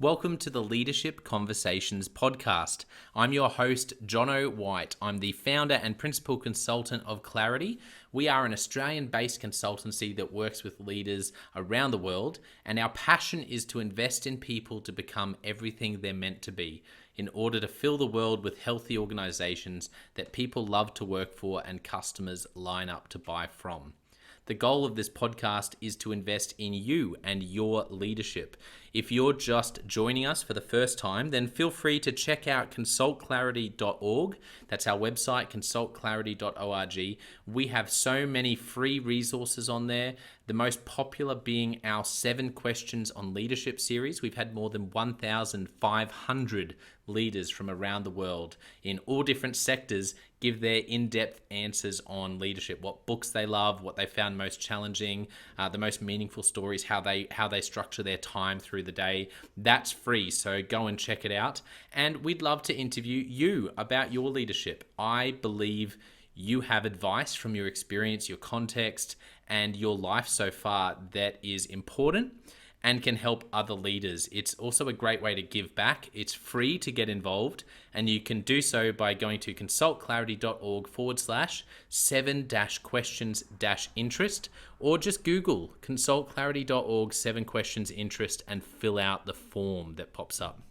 Welcome to the Leadership Conversations podcast. I'm your host, Jono White. I'm the founder and principal consultant of Clarity. We are an Australian-based consultancy that works with leaders around the world, and our passion is to invest in people to become everything they're meant to be in order to fill the world with healthy organizations that people love to work for and customers line up to buy from. The goal of this podcast is to invest in you and your leadership. If you're just joining us for the first time, then feel free to check out consultclarity.org. That's our website, consultclarity.org. We have so many free resources on there, the most popular being our 7 Questions on Leadership series. We've had more than 1,500 leaders from around the world in all different sectors give their in-depth answers on leadership, what books they love, what they found most challenging, the most meaningful stories, how they structure their time through the day. That's free, so go and check it out. And we'd love to interview you about your leadership. I believe you have advice from your experience, your context, and your life so far that is important and can help other leaders. It's also a great way to give back. It's free to get involved, and you can do so by going to consultclarity.org/7-questions-interest, or just Google consultclarity.org 7 questions interest and fill out the form that pops up.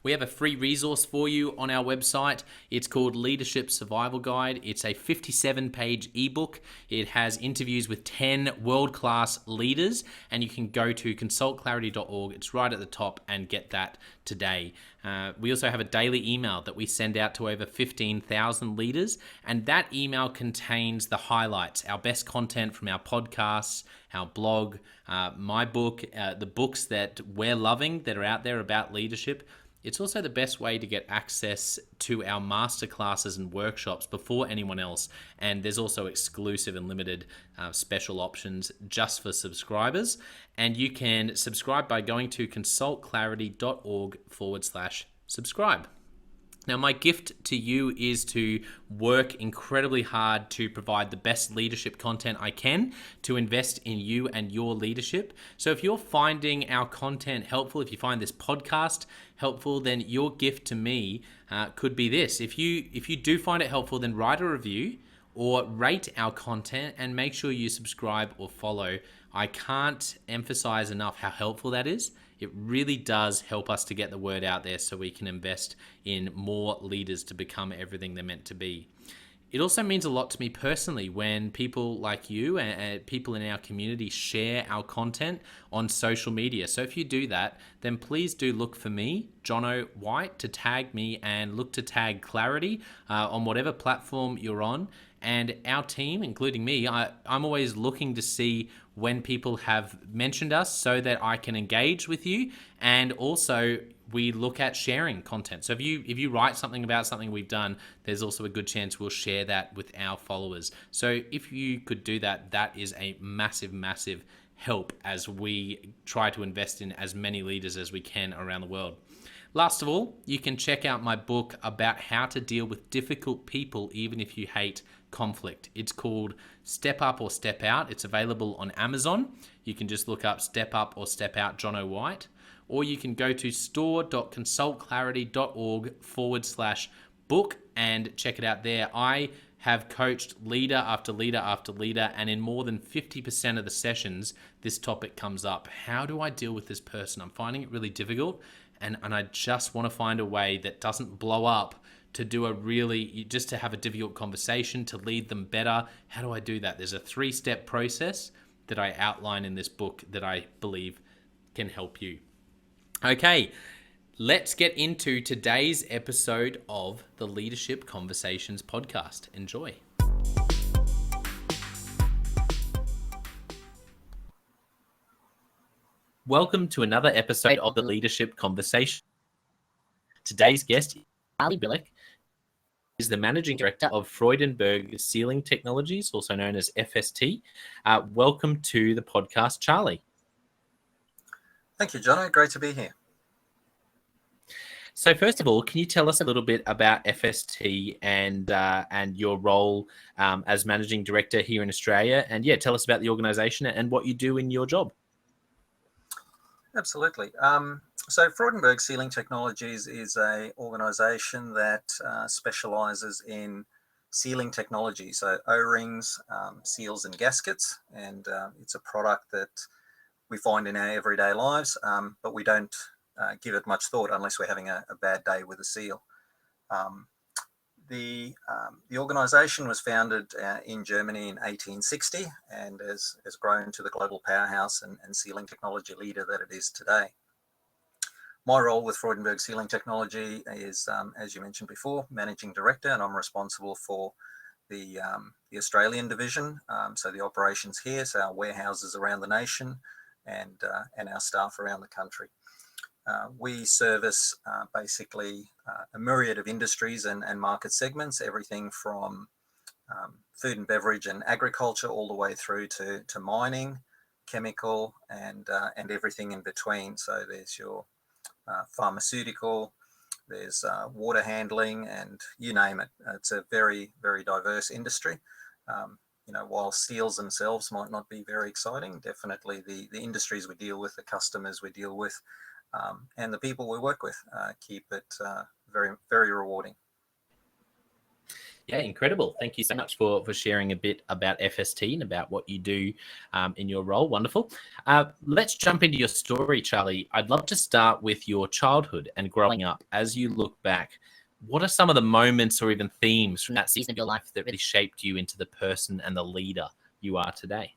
We have a free resource for you on our website. It's called Leadership Survival Guide. It's a 57-page ebook. It has interviews with 10 world-class leaders, and you can go to consultclarity.org. It's right at the top, and get that today. We also have a daily email that we send out to over 15,000 leaders, and that email contains the highlights, our best content from our podcasts, our blog, my book, the books that we're loving that are out there about leadership. It's also the best way to get access to our masterclasses and workshops before anyone else. And there's also exclusive and limited special options just for subscribers. And you can subscribe by going to consultclarity.org/subscribe. Now, my gift to you is to work incredibly hard to provide the best leadership content I can to invest in you and your leadership. So if you're finding our content helpful, if you find this podcast helpful, then your gift to me could be this. If you do find it helpful, then write a review or rate our content and make sure you subscribe or follow. I can't emphasize enough how helpful that is. It really does help us to get the word out there so we can invest in more leaders to become everything they're meant to be. It also means a lot to me personally when people like you and people in our community share our content on social media. So if you do that, then please do look for me, Jono White, to tag me, and look to tag Clarity on whatever platform you're on. And our team, including me, I'm always looking to see when people have mentioned us so that I can engage with you. And also we look at sharing content. So if you write something about something we've done, there's also a good chance we'll share that with our followers. So if you could do that, that is a massive, massive help as we try to invest in as many leaders as we can around the world. Last of all, you can check out my book about how to deal with difficult people even if you hate conflict. It's called Step Up or Step Out. It's available on Amazon. You can just look up Step Up or Step Out Jono White, or you can go to store.consultclarity.org/book and check it out there. I have coached leader after leader after leader, and in more than 50% of the sessions, this topic comes up. How do I deal with this person? I'm finding it really difficult, and I just want to find a way that doesn't blow up, to just to have a difficult conversation, to lead them better. How do I do that? There's a 3-step process that I outline in this book that I believe can help you. Okay, let's get into today's episode of the Leadership Conversations podcast. Enjoy. Welcome to another episode of the Leadership Conversation. Today's guest, Bilek, is the Managing Director of Freudenberg Sealing Technologies, also known as FST. Welcome to the podcast, Charlie. Thank you, Jono. Great to be here. So first of all, can you tell us a little bit about FST and your role as Managing Director here in Australia? And tell us about the organisation and what you do in your job. Absolutely. So Freudenberg Sealing Technologies is a organization that specializes in sealing technology, so O-rings, seals and gaskets, and it's a product that we find in our everyday lives, but we don't give it much thought unless we're having a bad day with a seal. Um, the organisation was founded in Germany in 1860 and has grown to the global powerhouse and sealing technology leader that it is today. My role with Freudenberg Sealing Technology is, as you mentioned before, managing director, and I'm responsible for the Australian division, so the operations here, so our warehouses around the nation, and our staff around the country. We service basically a myriad of industries and market segments, everything from food and beverage and agriculture all the way through to mining, chemical, and everything in between. So there's your pharmaceutical, there's water handling, and you name it. It's a very, very diverse industry. While seals themselves might not be very exciting, definitely the industries we deal with, the customers we deal with, and the people we work with keep it very, very rewarding. Yeah, incredible. Thank you so much for sharing a bit about FST and about what you do in your role. Wonderful. Let's jump into your story, Charlie. I'd love to start with your childhood and growing up. As you look back, what are some of the moments or even themes from that season of your life that really shaped you into the person and the leader you are today?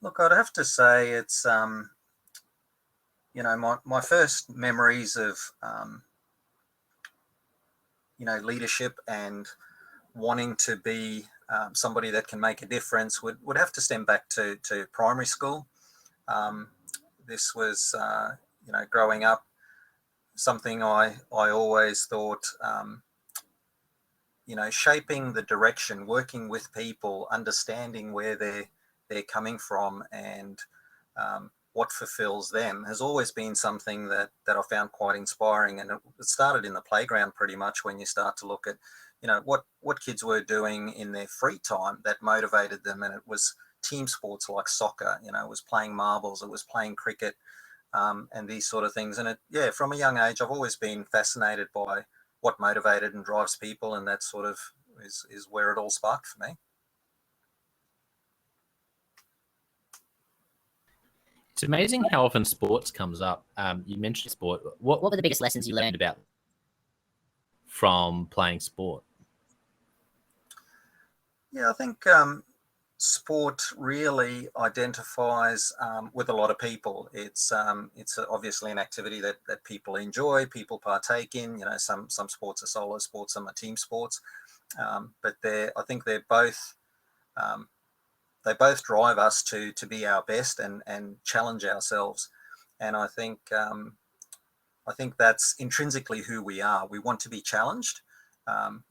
Look, I'd have to say it's, my first memories of, leadership and wanting to be somebody that can make a difference would have to stem back to primary school. This was, growing up, something I always thought, shaping the direction, working with people, understanding where they're coming from, and what fulfills them has always been something that I found quite inspiring. And it started in the playground pretty much, when you start to look at, what kids were doing in their free time that motivated them. And it was team sports like soccer, it was playing marbles, it was playing cricket, and these sort of things. And from a young age, I've always been fascinated by what motivated and drives people. And that sort of is where it all sparked for me. It's amazing how often sports comes up. You mentioned sport. What were the biggest lessons you learned about from playing sport? Yeah, I think sport really identifies with a lot of people. It's obviously an activity that people enjoy, people partake in. Some sports are solo sports, some are team sports, but I think um, they both drive us to be our best and challenge ourselves. And I think that's intrinsically who we are. We want to be challenged.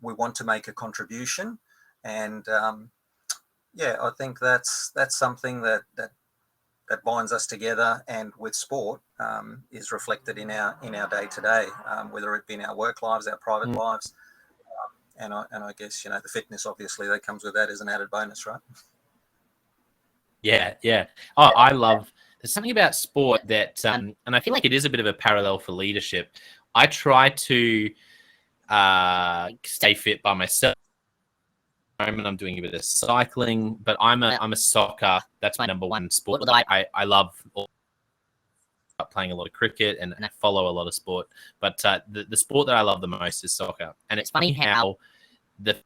We want to make a contribution, and I think that's something that binds us together, and with sport is reflected in our day to day, whether it be in our work lives, our private lives, and I guess the fitness obviously that comes with that is an added bonus, right? Yeah, yeah. Oh, I love. There's something about sport that, and I feel like it is a bit of a parallel for leadership. I try to stay fit by myself. At the moment, I'm doing a bit of cycling, but I'm a soccer. That's my number one sport. Although I love playing a lot of cricket and I follow a lot of sport, but the sport that I love the most is soccer. And it's funny how the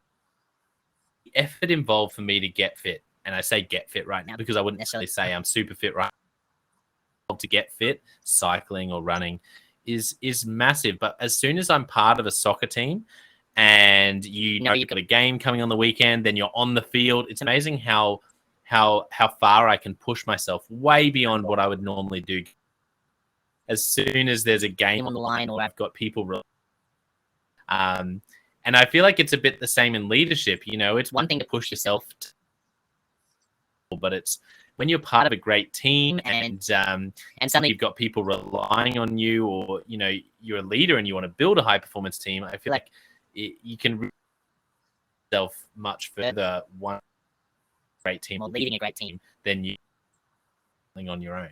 effort involved for me to get fit, and I say get fit right now because I wouldn't necessarily say I'm super fit right now. To get fit, cycling or running is massive. But as soon as I'm part of a soccer team and you know you've got a game coming on the weekend, then you're on the field. It's amazing how far I can push myself way beyond what I would normally do. As soon as there's a game on the line or I've got people, and I feel like it's a bit the same in leadership. It's one thing to push yourself, but it's when you're part of a great team and suddenly you've got people relying on you, or you're a leader and you want to build a high performance team. I feel like you can reach yourself much further one great team or leading a great team than you on your own.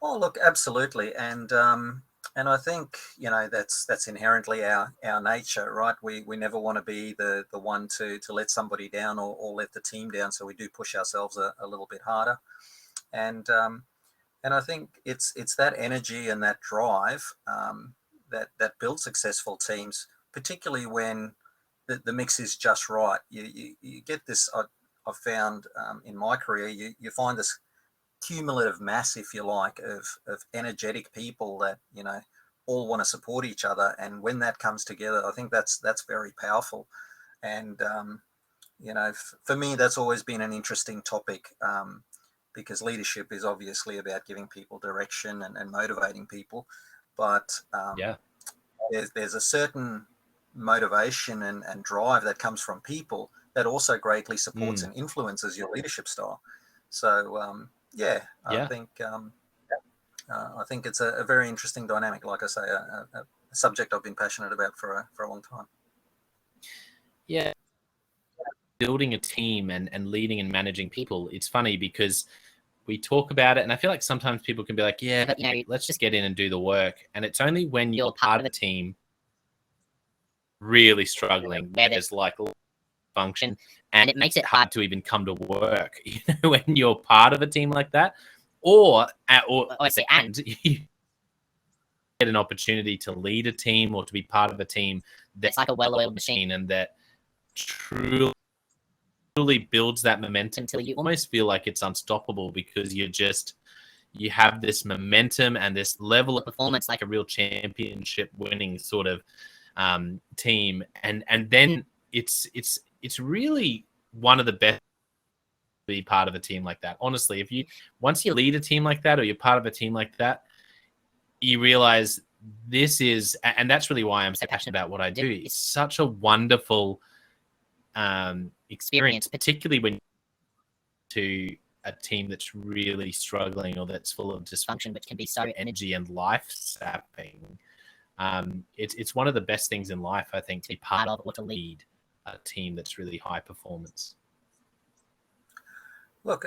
Oh, look, absolutely, and I think that's inherently our nature, right? We never want to be the one to let somebody down or let the team down, so we do push ourselves a little bit harder, and and I think it's that energy and that drive that builds successful teams, particularly when the mix is just right. You get this. I've found in my career, you find this cumulative mass, if you like, of energetic people that all want to support each other, and when that comes together, I think that's very powerful. And for me, that's always been an interesting topic, because leadership is obviously about giving people direction and motivating people, but Yeah. there's a certain motivation and drive that comes from people that also greatly supports Mm. and influences your leadership style. So yeah, Yeah. I think it's a very interesting dynamic. Like I say, a subject I've been passionate about for a long time. Yeah. Building a team and leading and managing people. It's funny because we talk about it, and I feel like sometimes people can be like, yeah, but let's just get in and do the work. And it's only when you're part of a team really struggling where there's like function, and it makes it hard to even come to work, when you're part of a team like that, or say, and you get an opportunity to lead a team or to be part of a team that's like a well-oiled machine, and that truly builds that momentum until you almost feel like it's unstoppable, because you have this momentum and this level of performance like a real championship winning sort of team, and then it's really one of the best to be part of a team like that. Honestly, if you once you lead a team like that or you're part of a team like that, you realize this is, and that's really why I'm so passionate about what I do. It's such a wonderful experience, particularly when to a team that's really struggling or that's full of dysfunction, which can be so energy and life sapping. It's one of the best things in life, I think, to be part of or to lead a team that's really high performance. Look,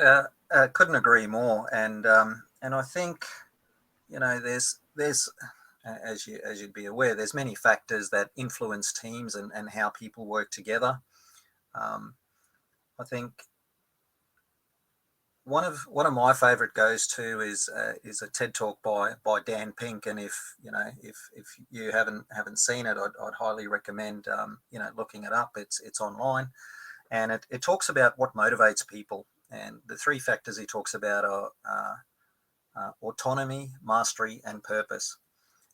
couldn't agree more, and I think there's as you'd be aware, there's many factors that influence teams and how people work together. I think one of my favorite goes to is a TED talk by Dan Pink, and if you haven't seen it, I'd highly recommend looking it up. It's online, and it talks about what motivates people, and the three factors he talks about are autonomy, mastery, and purpose.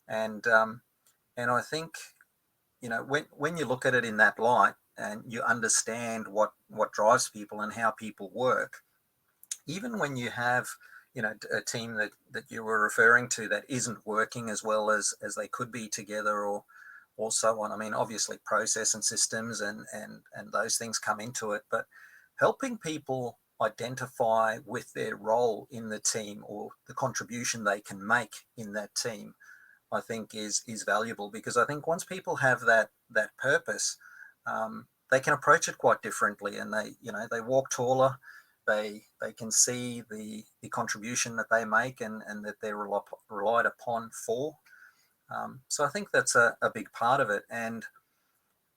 And I think when you look at it in that light and you understand what drives people and how people work, even when you have a team that you were referring to that isn't working as well as they could be together, or so on. I mean, obviously process and systems and those things come into it, but helping people identify with their role in the team or the contribution they can make in that team, I think is valuable, because I think once people have that purpose, they can approach it quite differently, and they walk taller. They can see the contribution that they make and that they're relied upon for. So I think that's a big part of it. And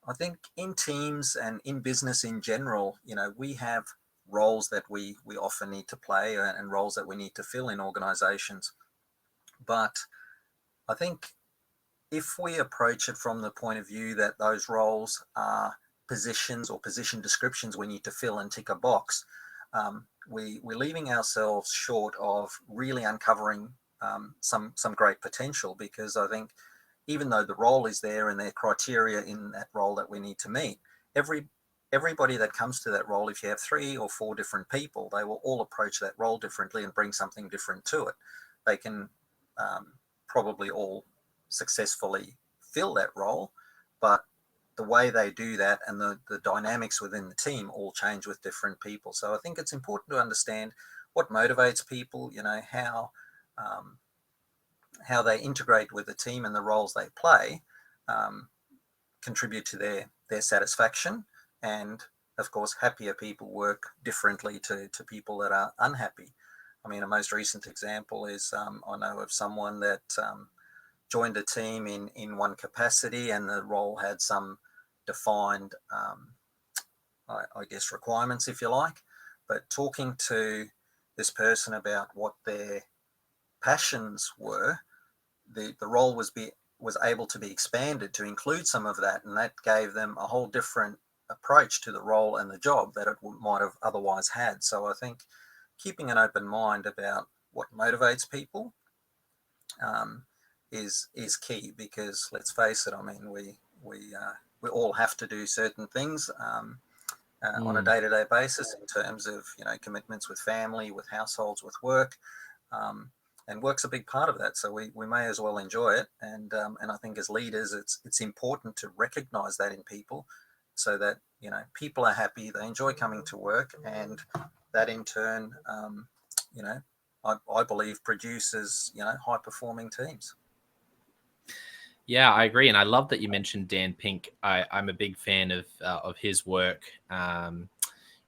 I think in teams and in business in general, we have roles that we often need to play, and roles that we need to fill in organizations. But I think if we approach it from the point of view that those roles are positions or position descriptions we need to fill and tick a box, we're leaving ourselves short of really uncovering some great potential, because I think even though the role is there and there are criteria in that role that we need to meet, everybody that comes to that role, if you have 3 or 4 different people, they will all approach that role differently and bring something different to it. They can probably all successfully fill that role, but the way they do that and the dynamics within the team all change with different people. So I think it's important to understand what motivates people, how they integrate with the team and the roles they play, contribute to their satisfaction, and of course, happier people work differently to people that are unhappy. I mean, a most recent example is I know of someone that joined a team in one capacity, and the role had some defined, I guess, requirements, if you like. But talking to this person about what their passions were, the role was able to be expanded to include some of that, and that gave them a whole different approach to the role and the job that it might have otherwise had. So I think keeping an open mind about what motivates people um, is key, because let's face it, I mean, we all have to do certain things on a Mm. day-to-day basis in terms of commitments with family, with households, with work. Um, and work's a big part of that, so we may as well enjoy it. And I think as leaders, it's important to recognise that in people, so that people are happy, they enjoy coming to work, and that in turn, I believe produces high performing teams. Yeah, I agree, and I love that you mentioned Dan Pink. I'm a big fan of his work.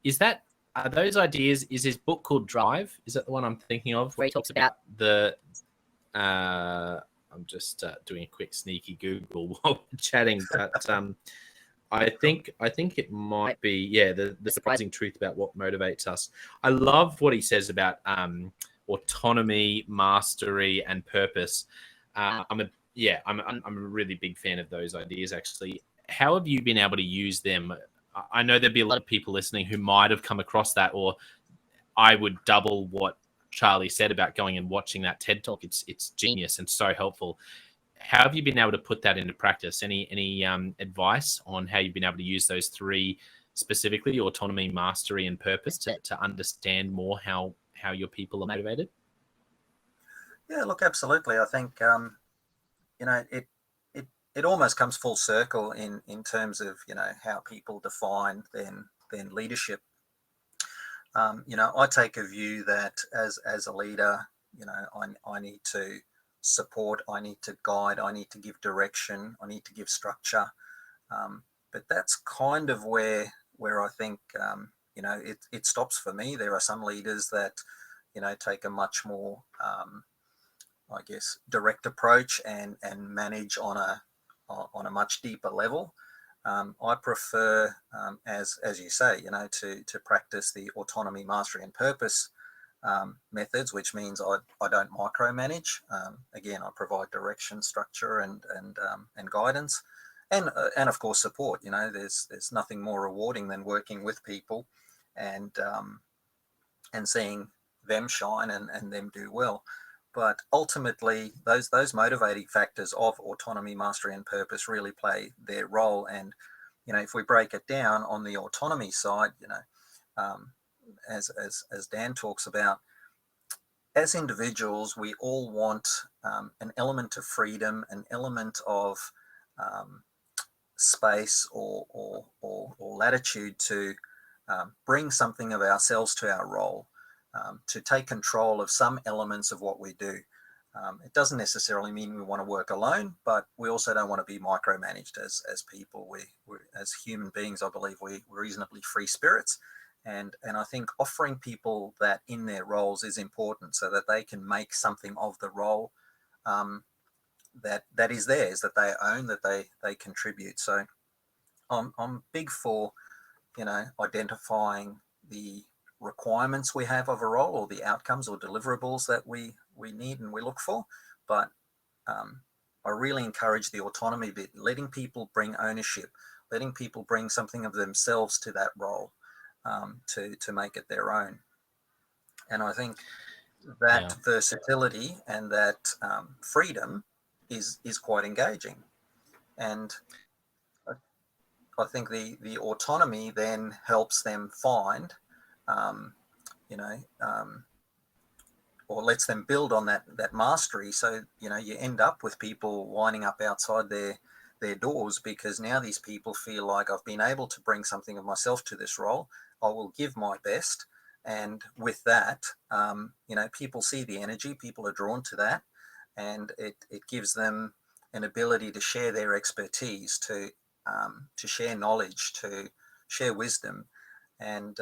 Is that are those ideas? Is his book called Drive? Is that the one I'm thinking of, where he talks about the? I'm just doing a quick sneaky Google while we're chatting, but I think it might be, yeah, the surprising truth about what motivates us. I love what he says about autonomy, mastery, and purpose. I'm a really big fan of those ideas, actually. How have you been able to use them? I know there'd be a lot of people listening who might have come across that, or I would double what Charlie said about going and watching that TED talk. It's genius and so helpful. How have you been able to put that into practice? Any advice on how you've been able to use those three specifically: autonomy, mastery, and purpose, to understand more how your people are motivated? Yeah, look, absolutely. I think it almost comes full circle in terms of how people define then leadership. I take a view that as a leader, I need to support, I need to guide, I need to give direction, I need to give structure. But that's kind of where I think it stops for me. There are some leaders that take a much more I guess direct approach and manage on a much deeper level. I prefer, as you say, to practice the autonomy, mastery, and purpose methods, which means I don't micromanage. Again, I provide direction, structure, and guidance, and of course support. There's nothing more rewarding than working with people and and seeing them shine and them do well. But ultimately, those motivating factors of autonomy, mastery, and purpose really play their role. And if we break it down on the autonomy side, um, as Dan talks about, as individuals, we all want an element of freedom, an element of um, space or latitude to bring something of ourselves to our role, to take control of some elements of what we do. It doesn't necessarily mean we want to work alone, but we also don't want to be micromanaged as people. As human beings, I believe we're reasonably free spirits. And I think offering people that in their roles is important, so that they can make something of the role that is theirs, that they own, that they contribute. So I'm big for identifying the requirements we have of a role, or the outcomes or deliverables that we need and we look for. But I really encourage the autonomy bit, letting people bring ownership, letting people bring something of themselves to that role, to make it their own. And I think that Yeah. versatility and that freedom is quite engaging. And I think the autonomy then helps them find, um, you know, um, or lets them build on that mastery. So you end up with people winding up outside their doors, because now these people feel like, I've been able to bring something of myself to this role. I will give my best, and with that, people see the energy. People are drawn to that, and it gives them an ability to share their expertise, to share knowledge, to share wisdom, And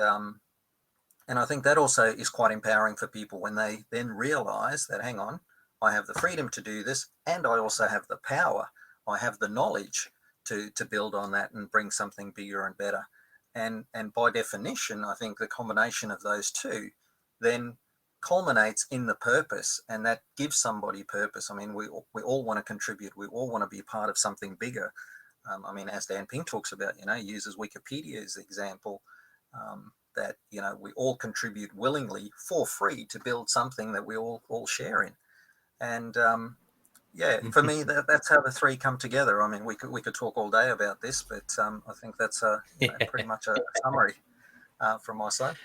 I think that also is quite empowering for people when they then realize that, hang on, I have the freedom to do this, and I also have the power. I have the knowledge to build on that and bring something bigger and better. And by definition, I think the combination of those two then culminates in the purpose, and that gives somebody purpose. I mean, we all want to contribute. We all want to be part of something bigger. I mean, as Dan Pink talks about, uses Wikipedia as an example, that, we all contribute willingly for free to build something that we all share in. And for me, that's how the three come together. I mean, we could talk all day about this, but I think that's pretty much a summary from my side.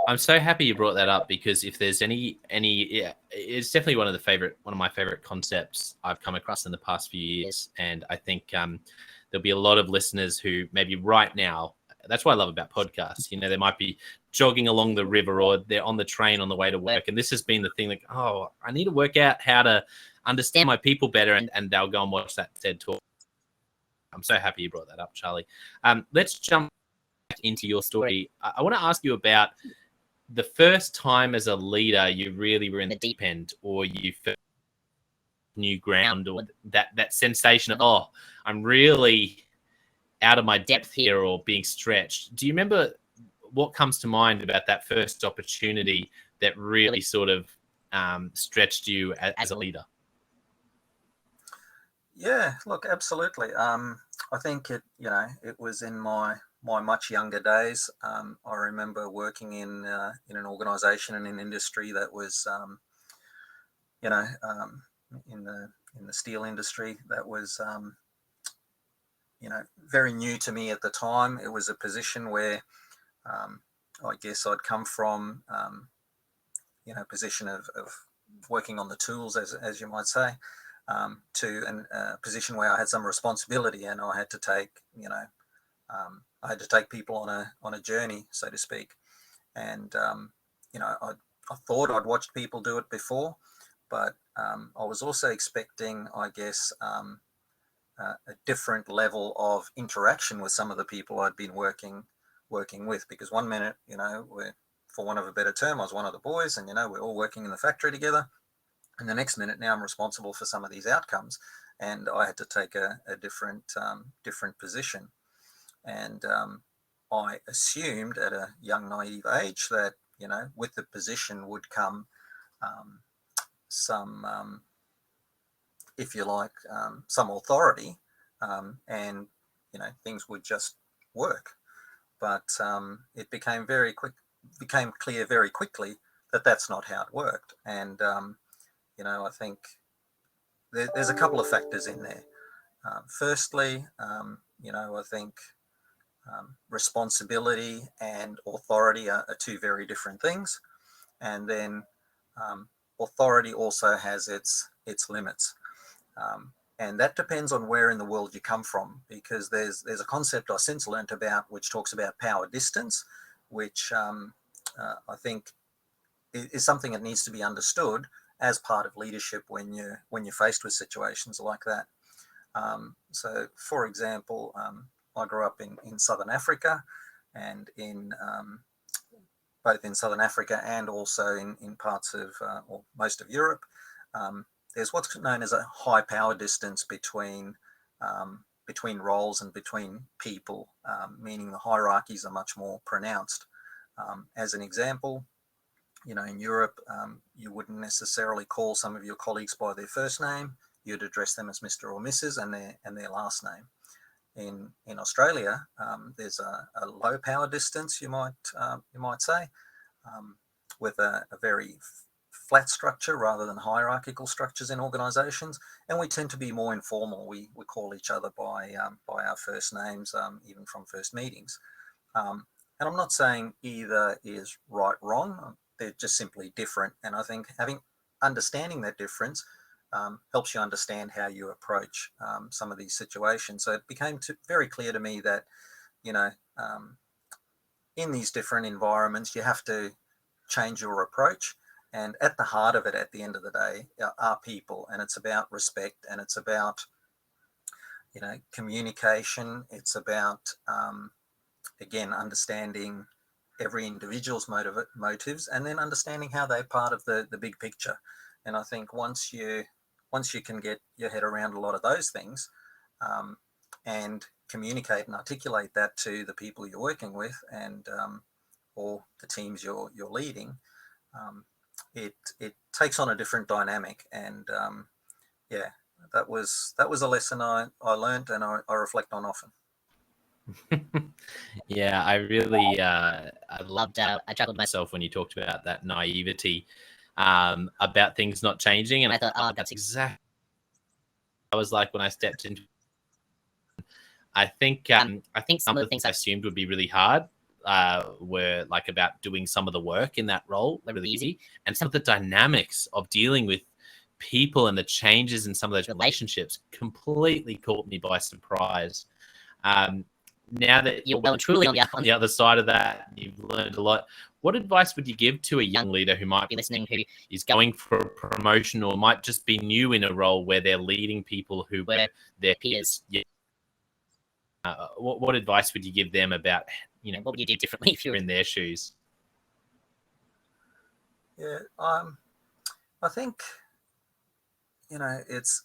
I'm so happy you brought that up, because if there's any, it's definitely one of my favorite concepts I've come across in the past few years. And I think there'll be a lot of listeners who maybe right now, that's what I love about podcasts. They might be jogging along the river, or they're on the train on the way to work. And this has been the thing, like, oh, I need to work out how to understand my people better. And they'll go and watch that TED Talk. I'm so happy you brought that up, Charlie. Let's jump into your story. I want to ask you about the first time as a leader you really were in the deep end, or you felt new ground, or that sensation of, oh, I'm really out of my depth here, or being stretched. Do you remember what comes to mind about that first opportunity that really sort of stretched you as a leader? Yeah, look, absolutely. I think it was in my much younger days. I remember working in an organisation and an industry that was, in the steel industry, that was, very new to me at the time. It was a position where I guess I'd come from, a position of working on the tools, as you might say, to a position where I had some responsibility, and I had to take, I had to take people on a journey, so to speak. And I thought I'd watched people do it before, but I was also expecting, I guess, a different level of interaction with some of the people I'd been working with. Because one minute, we're, for want of a better term, I was one of the boys, and we're all working in the factory together. And the next minute, now I'm responsible for some of these outcomes, and I had to take a different position. And I assumed at a young, naive age that, with the position would come some, if you like, some authority, and, things would just work. But it became clear very quickly that that's not how it worked. And, I think there's a couple of factors in there. Firstly, I think responsibility and authority are two very different things. And then authority also has its limits. And that depends on where in the world you come from, because there's a concept I since learnt about which talks about power distance, which I think is something that needs to be understood as part of leadership when you're faced with situations like that. So, for example, I grew up in Southern Africa, and both in Southern Africa and also in parts of, or most of Europe. There's what's known as a high power distance between roles and between people, meaning the hierarchies are much more pronounced. As an example, in Europe, you wouldn't necessarily call some of your colleagues by their first name. You'd address them as Mr. or Mrs. and their last name. In Australia, there's a low power distance, you might say, with a very flat structure rather than hierarchical structures in organisations, and we tend to be more informal. We call each other by our first names, even from first meetings. And I'm not saying either is right, wrong. They're just simply different. And I think understanding that difference helps you understand how you approach some of these situations. So it became very clear to me that, in these different environments, you have to change your approach. And at the heart of it, at the end of the day, are people. And it's about respect, and it's about, communication. It's about again, understanding every individual's motives, and then understanding how they're part of the big picture. And I think once you can get your head around a lot of those things, and communicate and articulate that to the people you're working with, and or the teams you're leading, it takes on a different dynamic. And yeah, that was a lesson I learned, and I reflect on often. Yeah, I really I loved I chuckled myself when you talked about that naivety about things not changing, and I thought, oh, that's exactly I was like when I stepped into. I think some of the things I assumed would be really hard were like about doing some of the work in that role really easy, and some of the dynamics of dealing with people and the changes in some of those relationships completely caught me by surprise. Um, Now that you're well and truly on the other side of that, you've learned a lot. What advice would you give to a young leader who might be listening, who is going for a promotion or might just be new in a role where they're leading people who were their peers? Yeah. What advice would you give them about, what would you do differently if you're in their shoes? Yeah, I think, it's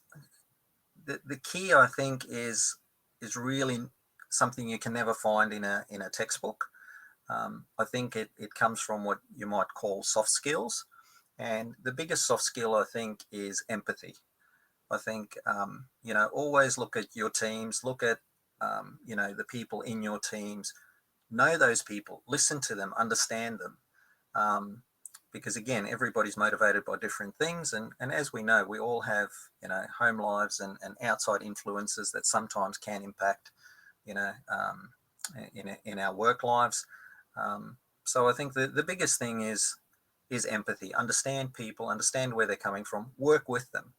the key. I think is really something you can never find in a textbook. I think it comes from what you might call soft skills, and the biggest soft skill I think is empathy. I think always look at your teams, look at the people in your teams, know those people, listen to them, understand them. Because again, everybody's motivated by different things, and as we know, we all have home lives and outside influences that sometimes can impact in our work lives. So I think the biggest thing is empathy. Understand people, understand where they're coming from, work with them.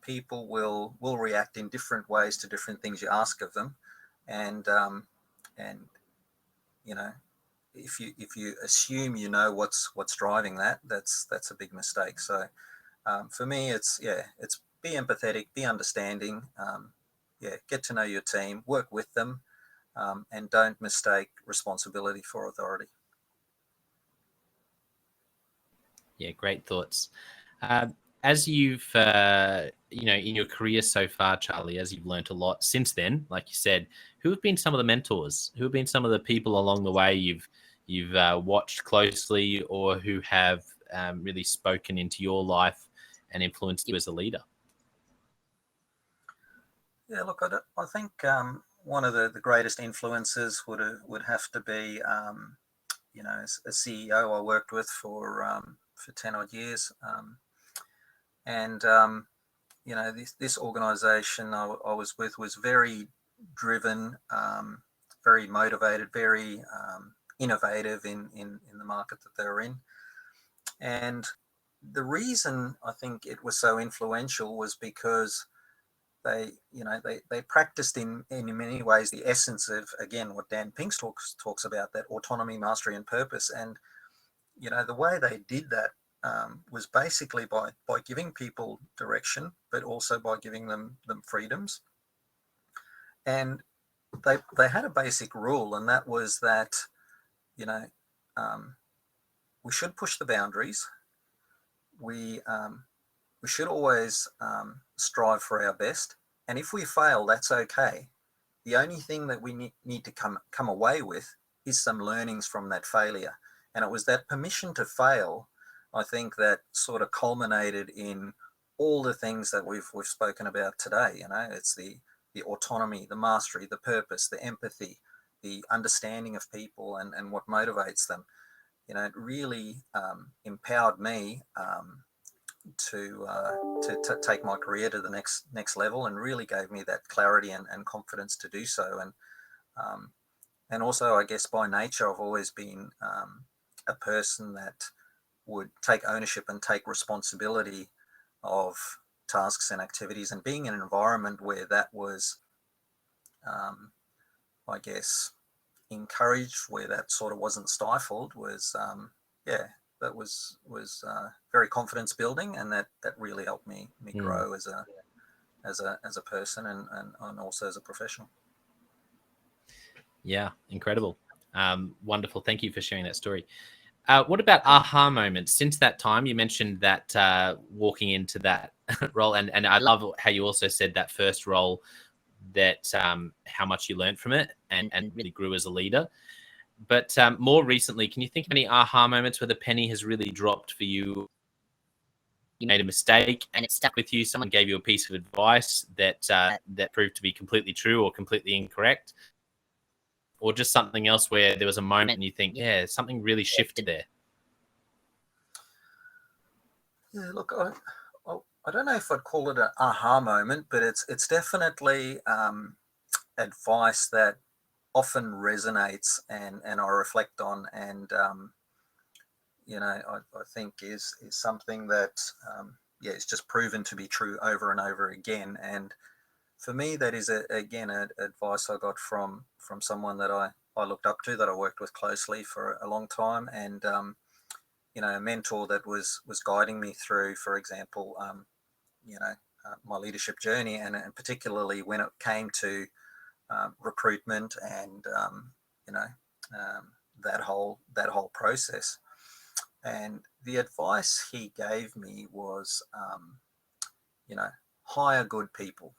People will react in different ways to different things you ask of them, and and if you assume what's driving that, that's a big mistake. So for me, it's be empathetic, be understanding, get to know your team, work with them, and don't mistake responsibility for authority. Yeah, great thoughts. As you've, in your career so far, Charlie, as you've learnt a lot since then, like you said, who have been some of the mentors? Who have been some of the people along the way you've watched closely, or who have really spoken into your life and influenced you as a leader? Yeah, look, I think one of the greatest influences would have to be, as a CEO I worked with for 10 odd years. And this organization I was with was very driven, very motivated, very innovative in the market that they were in. And the reason I think it was so influential was because they practiced in many ways the essence of, again, what Dan Pinks talks about, that autonomy, mastery, and purpose. And the way they did that was basically by giving people direction, but also by giving them freedoms. And they had a basic rule, and that was that we should push the boundaries. We should always strive for our best, and if we fail, that's okay. The only thing that we need to come away with is some learnings from that failure. And it was that permission to fail, I think, that sort of culminated in all the things that we've spoken about today. It's the autonomy, the mastery, the purpose, the empathy, the understanding of people and what motivates them. It really empowered me to take my career to the next level, and really gave me that clarity and confidence to do so. And also, I guess by nature, I've always been a person that would take ownership and take responsibility of tasks and activities, and being in an environment where that was, I guess, encouraged, where that sort of wasn't stifled, was that was very confidence building, and that really helped me grow as a person, and also as a professional. Yeah, incredible. Wonderful. Thank you for sharing that story. What about aha moments? Since that time, you mentioned that walking into that role, and I love how you also said that first role, that how much you learned from it and really grew as a leader. But more recently, can you think of any aha moments where the penny has really dropped for you? You made a mistake and it stuck with you. Someone gave you a piece of advice that proved to be completely true or completely incorrect, or just something else where there was a moment and you think, yeah, something really shifted there. Yeah, look, I don't know if I'd call it an aha moment, but it's definitely advice that often resonates and I reflect on, and I think is something that yeah, it's just proven to be true over and over again. And for me, that is again advice I got from someone that I looked up to, that I worked with closely for a long time, and a mentor that was guiding me through, for example, my leadership journey, and particularly when it came to recruitment and that whole process. And the advice he gave me was, hire good people.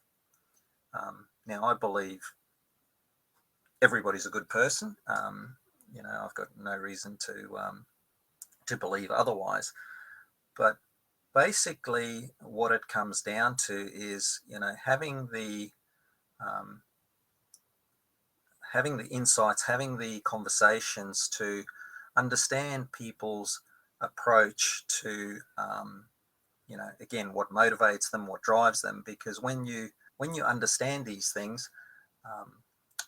Now, I believe everybody's a good person. I've got no reason to believe otherwise. But basically, what it comes down to is, um, having the insights, having the conversations to understand people's approach to, again, what motivates them, what drives them. Because when you understand these things, um,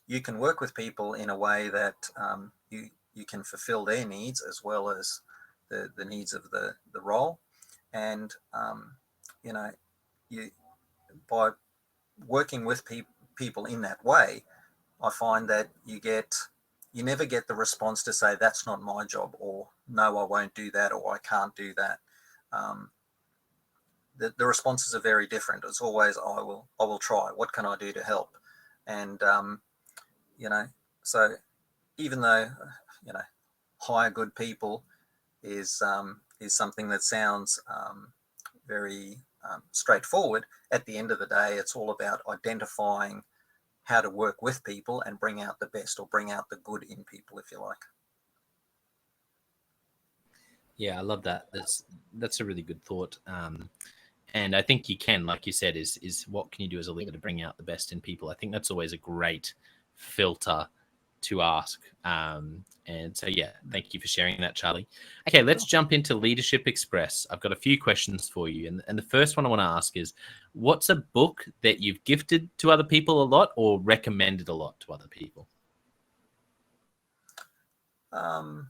you can work with people in a way that you can fulfill their needs as well as the needs of the role. And you know you by working with people in that way, I find that you never get the response to say that's not my job, or no, I won't do that, or I can't do that. um, the responses are very different. It's always, I will try, what can I do to help? And you know so even though you know hire good people is something that sounds very straightforward, at the end of the day it's all about identifying how to work with people and bring out the best, or bring out the good in people, if you like. Yeah, I love that. That's a really good thought. And I think you can, like you said, is what can you do as a leader to bring out the best in people? I think that's always a great filter to ask. And so, yeah, thank you for sharing that, Charlie. Okay, let's jump into Leadership Express. I've got a few questions for you. And the first one I want to ask is, what's a book that you've gifted to other people a lot or recommended a lot to other people? um,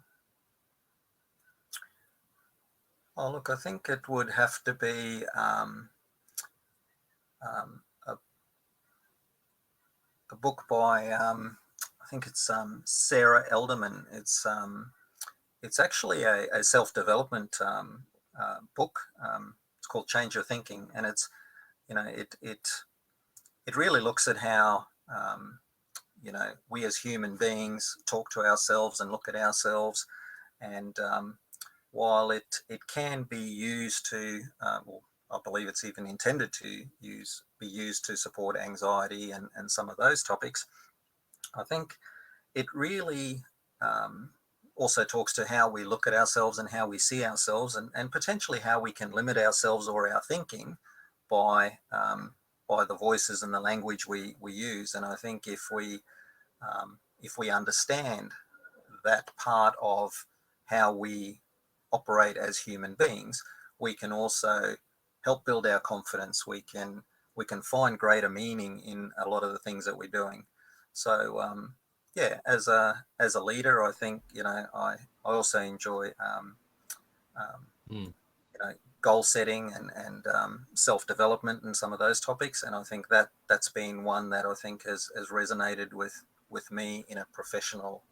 oh, look, I think it would have to be um, a, a book by I think it's Sarah Elderman. It's actually a self-development book. It's called Change Your Thinking, and it really looks at how we as human beings talk to ourselves and look at ourselves. And while it can be used to, well, I believe it's even intended to be used to support anxiety and some of those topics, I think it really also talks to how we look at ourselves and how we see ourselves, and potentially how we can limit ourselves or our thinking by the voices and the language we use. And I think if we understand that part of how we operate as human beings, we can also help build our confidence. We can find greater meaning in a lot of the things that we're doing. So yeah, as a leader, I think I also enjoy Mm. goal setting and self development and some of those topics. And I think that's been one that I think has resonated with me in a professional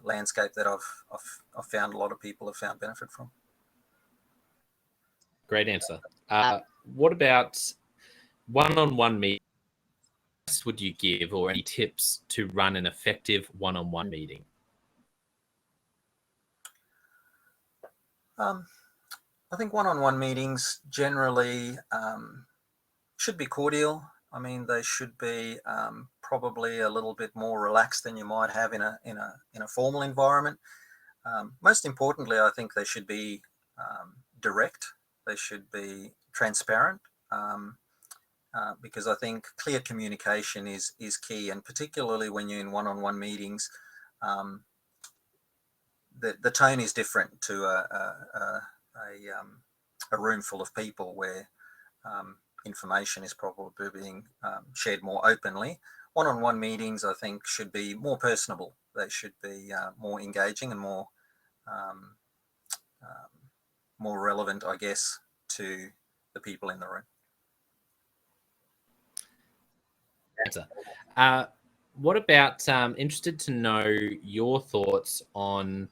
landscape that I've found a lot of people have found benefit from. Great answer. What about one-on-one meetings would you give, or any tips to run an effective one-on-one meeting? I think one-on-one meetings generally should be cordial. I mean, they should be probably a little bit more relaxed than you might have in a formal environment. Most importantly, I think they should be direct. They should be transparent, because I think clear communication is key, and particularly when you're in one-on-one meetings, the tone is different to a room full of people where information is probably being shared more openly. One-on-one meetings, I think, should be more personable. They should be more engaging and more relevant, I guess, to the people in the room. What about, interested to know your thoughts on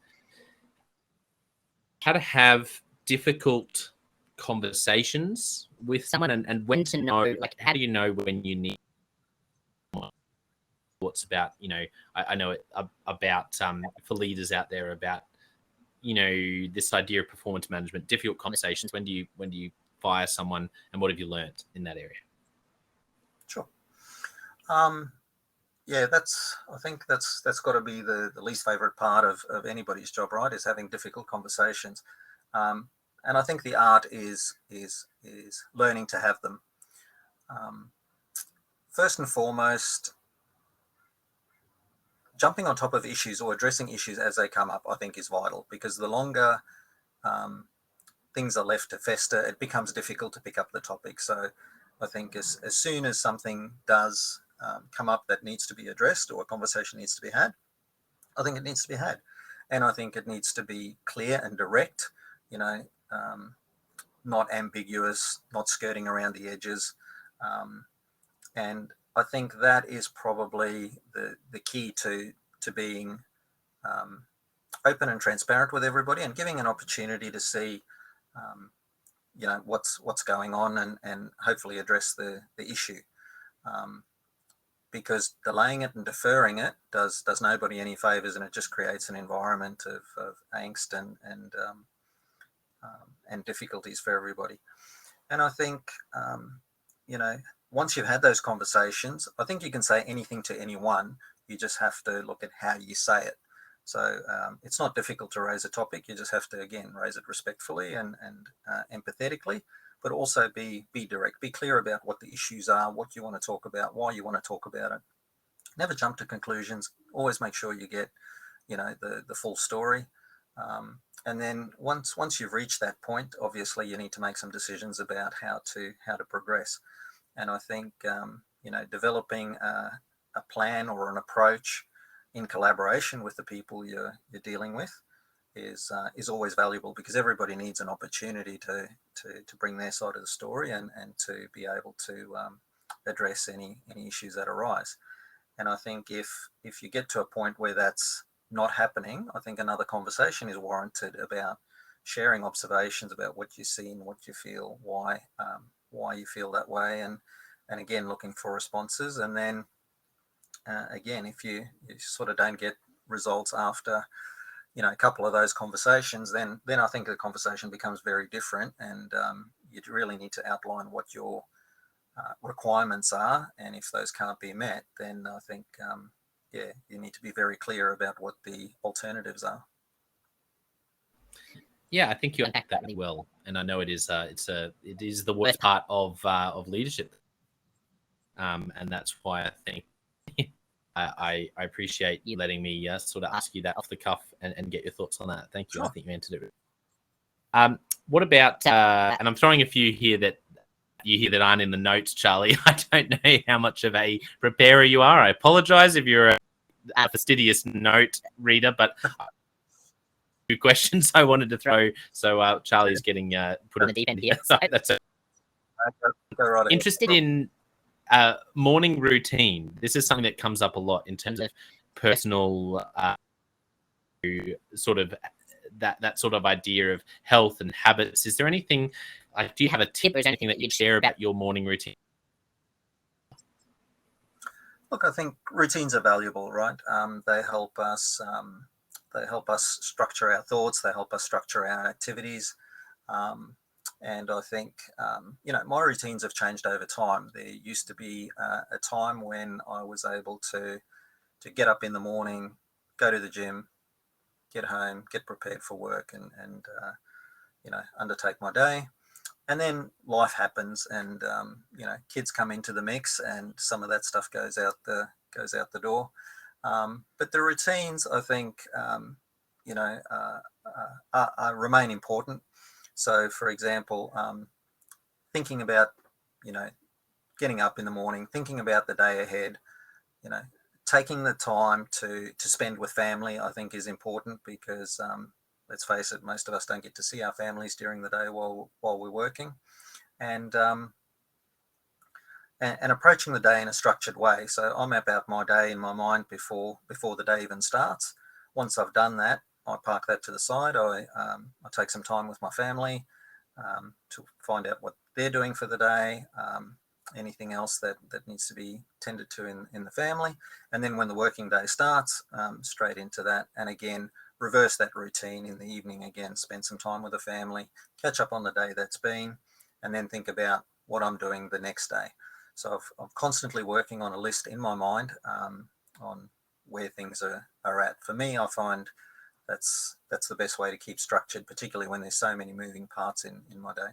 how to have difficult conversations with someone, and when to know, like, how do you know when you need thoughts about, I know about for leaders out there about, this idea of performance management, difficult conversations. When do you fire someone, and what have you learned in that area? Sure. Yeah, I think that's got to be the least favorite part of anybody's job, right? Is having difficult conversations. And I think the art is learning to have them. First and foremost, jumping on top of issues or addressing issues as they come up, I think, is vital, because the longer things are left to fester, it becomes difficult to pick up the topic. So I think as soon as something does come up that needs to be addressed, or a conversation needs to be had, I think it needs to be had. And I think it needs to be clear and direct, not ambiguous, not skirting around the edges. And I think that is probably the key to being open and transparent with everybody, and giving an opportunity to see what's going on, and hopefully address the issue. Because delaying it and deferring it does nobody any favors, and it just creates an environment of angst and difficulties for everybody. And I think once you've had those conversations, I think you can say anything to anyone. You just have to look at how you say it. So it's not difficult to raise a topic. You just have to, again, raise it respectfully and empathetically, but also be direct, be clear about what the issues are, what you want to talk about, why you want to talk about it. Never jump to conclusions. Always make sure you get, the full story. And then once you've reached that point, obviously you need to make some decisions about how to progress. And I think, developing a plan or an approach in collaboration with the people you're dealing with is always valuable, because everybody needs an opportunity to bring their side of the story and to be able to address any issues that arise. And I think if you get to a point where that's not happening, I think another conversation is warranted about sharing observations about what you see and what you feel, why you feel that way, and again, looking for responses. And then again, if you sort of don't get results after a couple of those conversations, then I think the conversation becomes very different, and you really need to outline what your requirements are. And if those can't be met, then I think you need to be very clear about what the alternatives are. Yeah, I think you unpacked that well, and I know it is the worst part of leadership, and that's why I think I appreciate you letting me sort of ask you that off the cuff and get your thoughts on that. Thank you. Sure. I think you answered it. What about, and I'm throwing a few here that aren't in the notes, Charlie. I don't know how much of a preparer you are. I apologize if you're a fastidious note reader, but two questions I wanted to throw. So Charlie's getting put on the deep end here. So that's it. Interested in morning routine. This is something that comes up a lot in terms of personal sort of that sort of idea of health and habits. Is there anything, do you have a tip or anything that you'd share about your morning routine? Look, I think routines are valuable, right? They help us. They help us structure our thoughts. They help us structure our activities. Um, and I think my routines have changed over time. There used to be a time when I was able to get up in the morning, go to the gym, get home, get prepared for work, and undertake my day. And then life happens, and kids come into the mix, and some of that stuff goes out the door. But the routines, I think, remain important. So, for example, thinking about you know getting up in the morning, thinking about the day ahead, you know, taking the time to spend with family, I think is important because let's face it, most of us don't get to see our families during the day while we're working, and and approaching the day in a structured way. So I map out my day in my mind before the day even starts. Once I've done that, I park that to the side. I take some time with my family to find out what they're doing for the day, anything else that needs to be tended to in the family. And then when the working day starts, straight into that. And again, reverse that routine in the evening again, spend some time with the family, catch up on the day that's been, and then think about what I'm doing the next day. So I'm constantly working on a list in my mind on where things are at. For me, I find that's the best way to keep structured, particularly when there's so many moving parts in my day.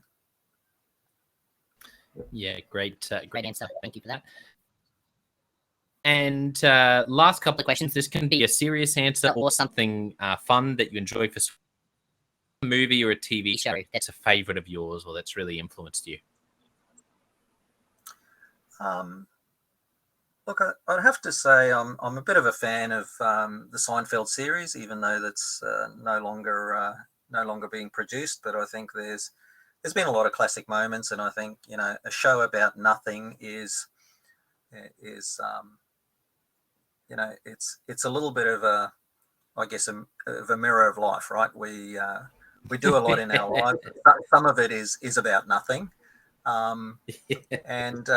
Yeah, great answer. Thank you for that. And last couple of questions. This can be a serious answer or something fun that you enjoy for a movie or a TV show that's a favorite of yours or that's really influenced you. Look, I'd have to say I'm a bit of a fan of the Seinfeld series, even though that's no longer being produced. But I think there's been a lot of classic moments, and I think a show about nothing is it's a little bit of a, I guess, of a mirror of life, right? We do a lot in our lives. Some of it is about nothing, um, and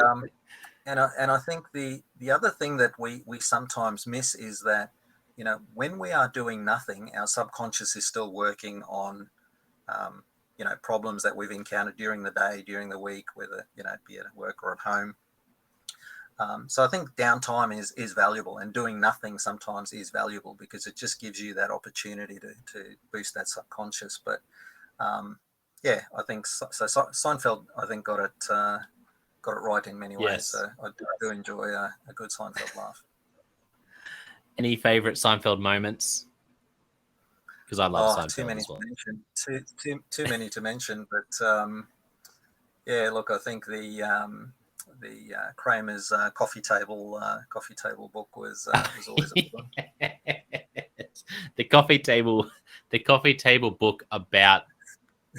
I think the other thing that we sometimes miss is that when we are doing nothing, our subconscious is still working on problems that we've encountered during the day, during the week, whether it be at work or at home. So I think downtime is valuable, and doing nothing sometimes is valuable because it just gives you that opportunity to boost that subconscious. But yeah, I think Seinfeld, I think, got it right in many ways. Yes. So I do enjoy a good Seinfeld laugh. Any favorite Seinfeld moments? Because I love Seinfeld Too many as well. to mention. Too many to mention. But yeah, look, I think the Kramer's coffee table book was always a good one. the coffee table book about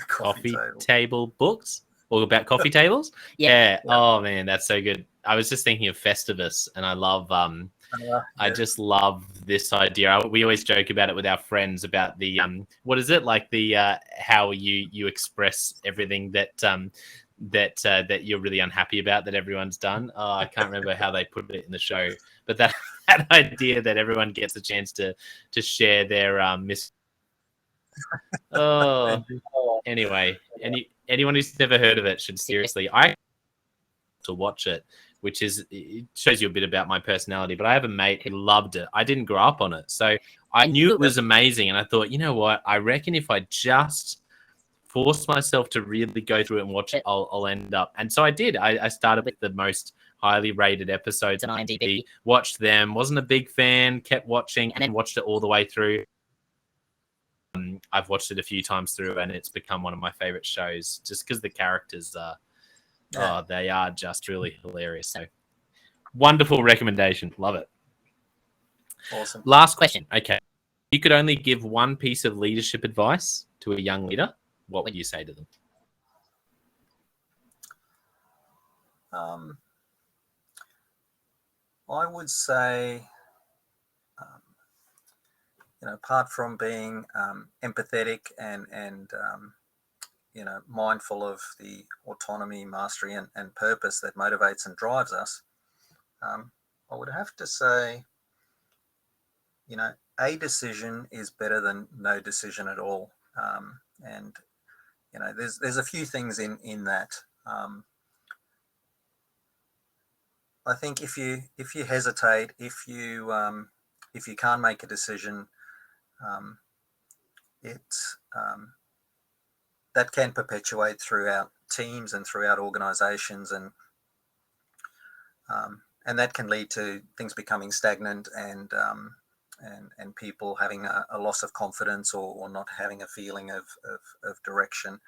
Coffee table books or about coffee tables. Yeah. Oh man, that's so good. I was just thinking of Festivus, and I love I just love this idea. We always joke about it with our friends about the what is it, like the how you express everything that you're really unhappy about that everyone's done. Oh, I can't remember how they put it in the show, but that idea that everyone gets a chance to share their miss. Oh, anyway, anyone who's never heard of it should seriously to watch it, which it shows you a bit about my personality. But I have a mate who loved it. I didn't grow up on it, so I knew it was amazing, and I thought, you know what? I reckon if I just force myself to really go through it and watch it, I'll end up. And so I did. I started with the most highly rated episodes on IMDb, watched them, wasn't a big fan, kept watching, and then watched it all the way through. I've watched it a few times through, and it's become one of my favorite shows just because the characters are, they are just really hilarious. So wonderful recommendation. Love it. Awesome. Last question. Okay. You could only give one piece of leadership advice to a young leader. What would you say to them? I would say, apart from being empathetic and mindful of the autonomy, mastery, and purpose that motivates and drives us, I would have to say, a decision is better than no decision at all. And there's a few things in that. I think if you hesitate, if you can't make a decision, um, it that can perpetuate throughout teams and throughout organisations, and that can lead to things becoming stagnant and people having a loss of confidence or not having a feeling of direction.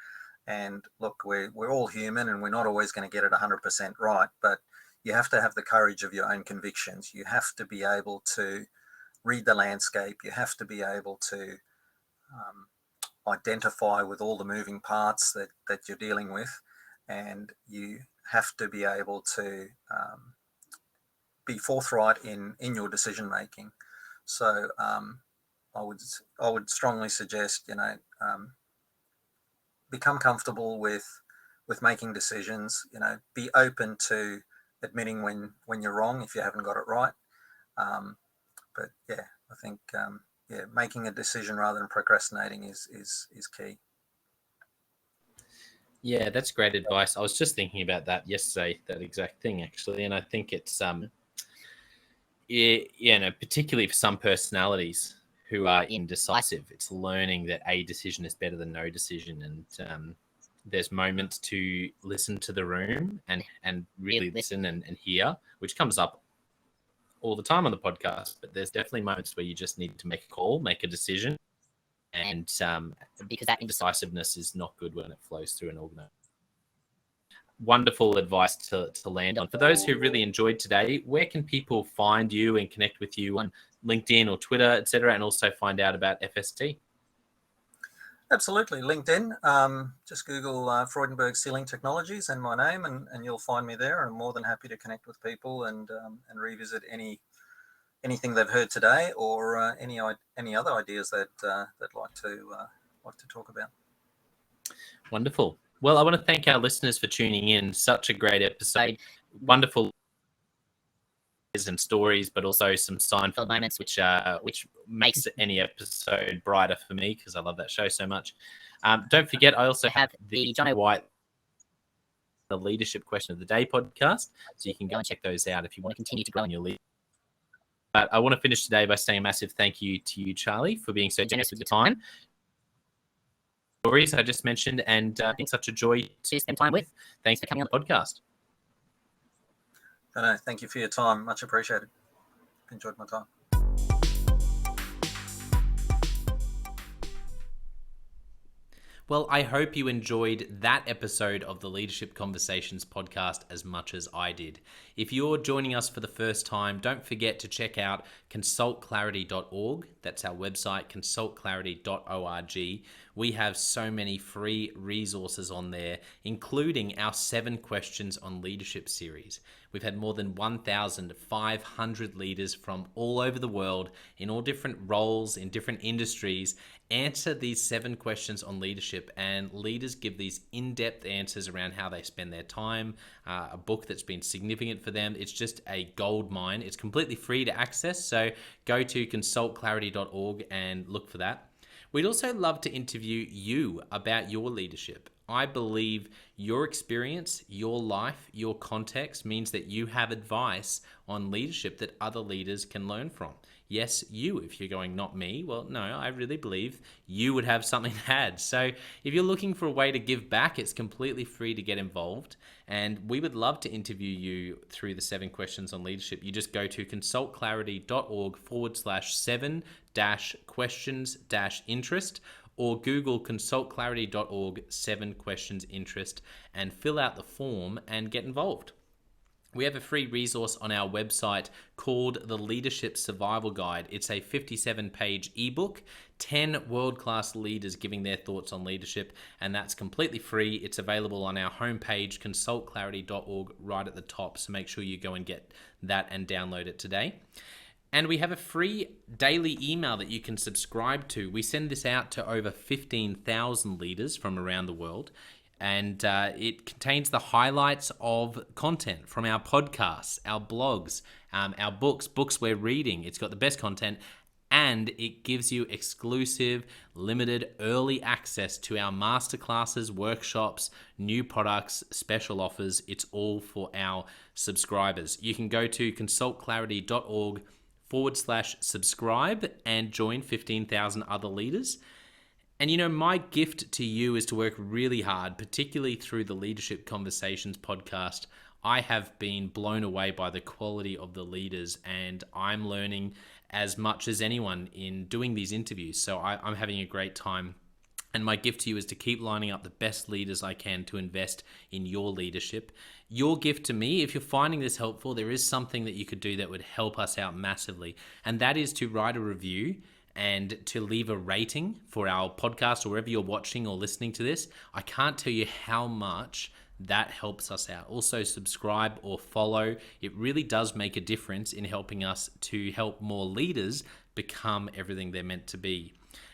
And look, we're all human, and we're not always going to get it 100% right, but you have to have the courage of your own convictions. You have to be able to read the landscape. You have to be able to identify with all the moving parts that you're dealing with, and you have to be able to be forthright in your decision making. So I would strongly suggest, become comfortable with making decisions. Be open to admitting when you're wrong if you haven't got it right. But yeah, I think making a decision rather than procrastinating is key. Yeah, that's great advice. I was just thinking about that yesterday, that exact thing actually, and I think it's particularly for some personalities who are indecisive, it's learning that a decision is better than no decision, and there's moments to listen to the room and really listen and hear, which comes up all the time on the podcast. But there's definitely moments where you just need to make a call, make a decision, and because that indecisiveness is not good when it flows through an organization. Wonderful advice to land on. For those who really enjoyed today, where can people find you and connect with you on LinkedIn or Twitter, etc., and also find out about FST? Absolutely. LinkedIn. Just Google Freudenberg Sealing Technologies and my name, and you'll find me there. I'm more than happy to connect with people and revisit anything they've heard today, or any other ideas that they'd like to talk about. Wonderful. Well, I want to thank our listeners for tuning in. Such a great episode. Wonderful and stories, but also some Seinfeld moments, which makes any episode brighter for me because I love that show so much. Don't forget, I also have the John White, the Leadership Question of the Day podcast, so you can go and check those out if you want to continue to grow in your leadership. But I want to finish today by saying a massive thank you to you, Charlie, for being so generous with your time. Stories I just mentioned, and it's such a joy to spend time with. Thanks for coming on the podcast. No, thank you for your time. Much appreciated. Enjoyed my time. Well, I hope you enjoyed that episode of the Leadership Conversations podcast as much as I did. If you're joining us for the first time, don't forget to check out consultclarity.org. That's our website, consultclarity.org. We have so many free resources on there, including our 7 Questions on Leadership series. We've had more than 1,500 leaders from all over the world in all different roles, in different industries, answer these 7 questions on leadership, and leaders give these in-depth answers around how they spend their time, a book that's been significant for them. It's just a gold mine. It's completely free to access, so go to consultclarity.org and look for that. We'd also love to interview you about your leadership. I believe your experience, your life, your context means that you have advice on leadership that other leaders can learn from. Yes, you, if you're going, not me. Well, no, I really believe you would have something to add. So if you're looking for a way to give back, it's completely free to get involved. And we would love to interview you through the 7 Questions on Leadership. You just go to consultclarity.org/7-questions-interest, or Google consultclarity.org 7 questions interest and fill out the form and get involved. We have a free resource on our website called the Leadership Survival Guide. It's a 57-page ebook, 10 world-class leaders giving their thoughts on leadership, and that's completely free. It's available on our homepage, consultclarity.org, right at the top, so make sure you go and get that and download it today. And we have a free daily email that you can subscribe to. We send this out to over 15,000 leaders from around the world. And it contains the highlights of content from our podcasts, our blogs, our books we're reading. It's got the best content, and it gives you exclusive, limited, early access to our masterclasses, workshops, new products, special offers. It's all for our subscribers. You can go to consultclarity.org/subscribe and join 15,000 other leaders. And my gift to you is to work really hard, particularly through the Leadership Conversations podcast. I have been blown away by the quality of the leaders, and I'm learning as much as anyone in doing these interviews. So I'm having a great time. And my gift to you is to keep lining up the best leaders I can to invest in your leadership. Your gift to me, if you're finding this helpful, there is something that you could do that would help us out massively. And that is to write a review and to leave a rating for our podcast or wherever you're watching or listening to this. I can't tell you how much that helps us out. Also, subscribe or follow. It really does make a difference in helping us to help more leaders become everything they're meant to be.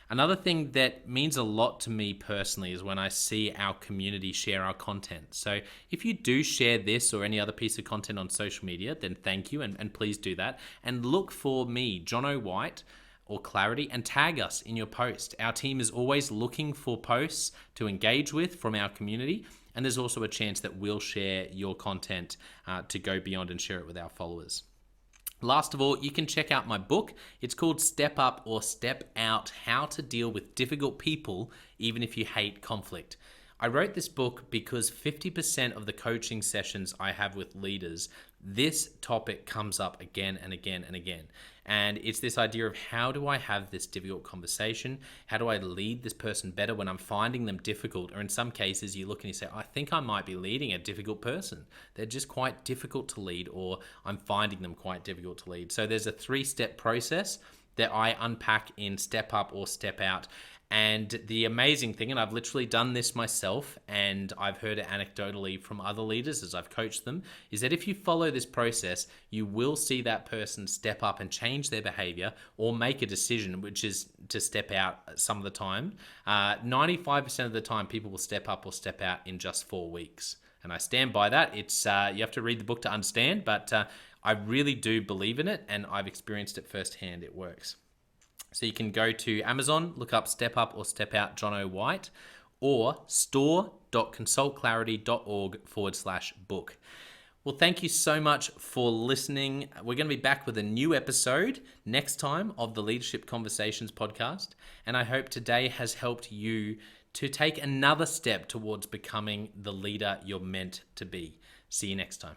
Another thing that means a lot to me personally is when I see our community share our content. So if you do share this or any other piece of content on social media, then thank you, and please do that. And look for me, Jono White, or Clarity, and tag us in your post. Our team is always looking for posts to engage with from our community, and there's also a chance that we'll share your content to go beyond and share it with our followers. Last of all, you can check out my book. It's called Step Up or Step Out: How to Deal with Difficult People Even If You Hate Conflict. I wrote this book because 50% of the coaching sessions I have with leaders, this topic comes up again and again and again. And it's this idea of, how do I have this difficult conversation? How do I lead this person better when I'm finding them difficult? Or in some cases, you look and you say, I think I might be leading a difficult person. They're just quite difficult to lead, or I'm finding them quite difficult to lead. So there's a 3-step process that I unpack in Step Up or Step Out. And the amazing thing, and I've literally done this myself, and I've heard it anecdotally from other leaders as I've coached them, is that if you follow this process, you will see that person step up and change their behavior or make a decision, which is to step out some of the time. 95% of the time, people will step up or step out in just 4 weeks. And I stand by that. It's you have to read the book to understand, but I really do believe in it, and I've experienced it firsthand. It works. So you can go to Amazon, look up Step Up or Step Out Jono White, or store.consultclarity.org/book. Well, thank you so much for listening. We're going to be back with a new episode next time of the Leadership Conversations podcast. And I hope today has helped you to take another step towards becoming the leader you're meant to be. See you next time.